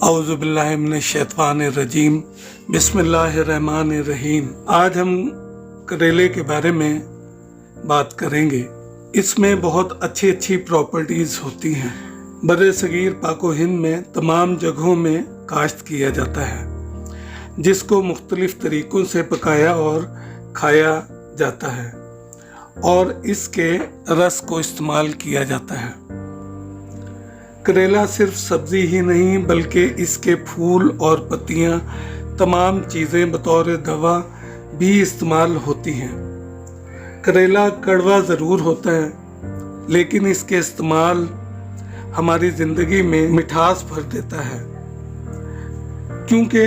औज़ुबिल्लाहि मिनश्शैतानिर्रजीम बिस्मिल्लाहिर्रहमानिर्रहीम। आज हम करेले के बारे में बात करेंगे। इसमें बहुत अच्छी प्रॉपर्टीज़ होती हैं। बरे सगीर पाको हिंद में तमाम जगहों में काश्त किया जाता है, जिसको मुख्तलिफ तरीक़ों से पकाया और खाया जाता है और इसके रस को इस्तेमाल किया जाता है। करेला सिर्फ सब्जी ही नहीं बल्कि इसके फूल और पत्तियां तमाम चीज़ें बतौर दवा भी इस्तेमाल होती हैं। करेला कड़वा ज़रूर होता है, लेकिन इसके इस्तेमाल हमारी ज़िंदगी में मिठास भर देता है, क्योंकि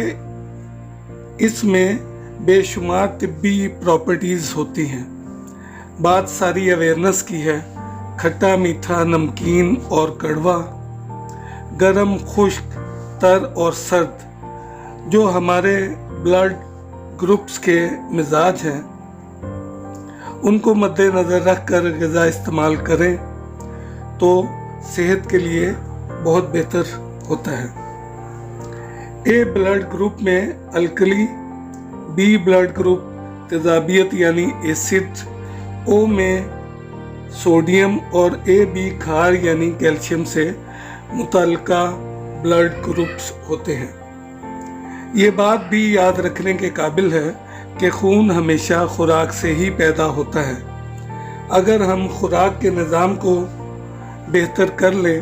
इसमें बेशुमार तिब्बी प्रॉपर्टीज़ होती हैं। बात सारी अवेयरनेस की है। खट्टा, मीठा, नमकीन और कड़वा, गरम, खुश्क, तर और सर्द जो हमारे ब्लड ग्रुप्स के मिजाज हैं, उनको मद्देनज़र रख कर ग़िज़ा इस्तेमाल करें तो सेहत के लिए बहुत बेहतर होता है। ए ब्लड ग्रुप में अल्कली, बी ब्लड ग्रुप तेज़ाबियत यानी एसिड, ओ में सोडियम और ए बी खार यानी कैल्शियम से मुतल्लिका ब्लड ग्रुप्स होते हैं। ये बात भी याद रखने के काबिल है कि खून हमेशा खुराक से ही पैदा होता है। अगर हम खुराक के निज़ाम को बेहतर कर ले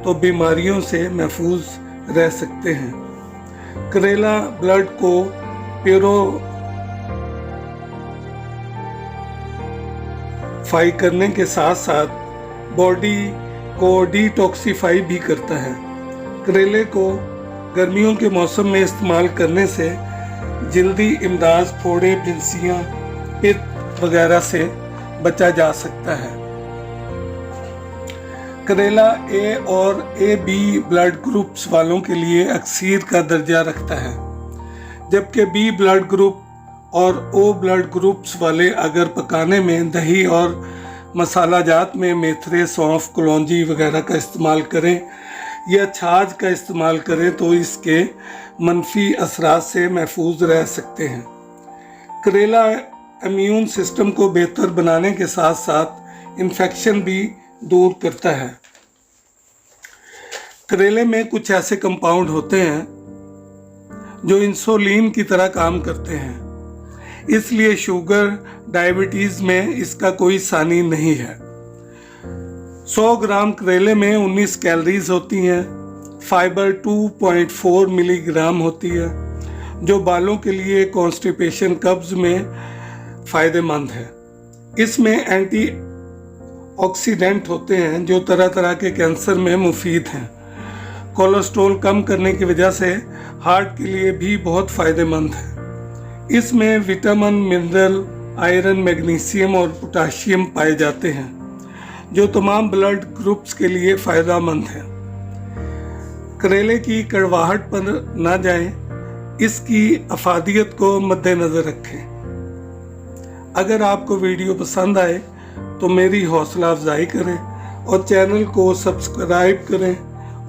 तो बीमारियों से महफूज रह सकते हैं। करेला ब्लड को प्योरीफाई करने के साथ साथ बॉडी को डिटॉक्सिफाई भी करता है। करेले को गर्मियों के मौसम में इस्तेमाल करने से जल्दी इमदाद, फोड़े, फिंसियाँ, पित्त वगैरह से बचा जा सकता है। करेला ए और ए बी ब्लड ग्रुप्स वालों के लिए अक्सीर का दर्जा रखता है, जबकि बी ब्लड ग्रुप और ओ ब्लड ग्रुप्स वाले अगर पकाने में दही और मसाला जात में मेथरे, सौंफ, कलौंजी वगैरह का इस्तेमाल करें या छाछ का इस्तेमाल करें तो इसके मनफी असरात से महफूज रह सकते हैं। करेला इम्यून सिस्टम को बेहतर बनाने के साथ साथ इन्फेक्शन भी दूर करता है। करेले में कुछ ऐसे कंपाउंड होते हैं जो इंसुलिन की तरह काम करते हैं, इसलिए शुगर, डायबिटीज़ में इसका कोई सानी नहीं है। 100 ग्राम करेले में 19 कैलोरीज होती हैं। फाइबर 2.4 मिलीग्राम होती है, जो बालों के लिए कॉन्स्टिपेशन, कब्ज में फ़ायदेमंद है। इसमें एंटी ऑक्सीडेंट होते हैं जो तरह तरह के कैंसर में मुफीद हैं। कोलेस्ट्रॉल कम करने की वजह से हार्ट के लिए भी बहुत फ़ायदेमंद है। इसमें विटामिन, मिनरल, आयरन, मैग्नीशियम और पोटाशियम पाए जाते हैं, जो तमाम ब्लड ग्रुप्स के लिए फ़ायदेमंद है। करेले की कड़वाहट पर ना जाएं, इसकी अफादियत को मद्देनज़र रखें। अगर आपको वीडियो पसंद आए तो मेरी हौसला अफजाई करें और चैनल को सब्सक्राइब करें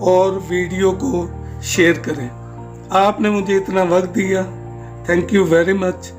और वीडियो को शेयर करें। आपने मुझे इतना वक्त दिया, थैंक यू वेरी मच।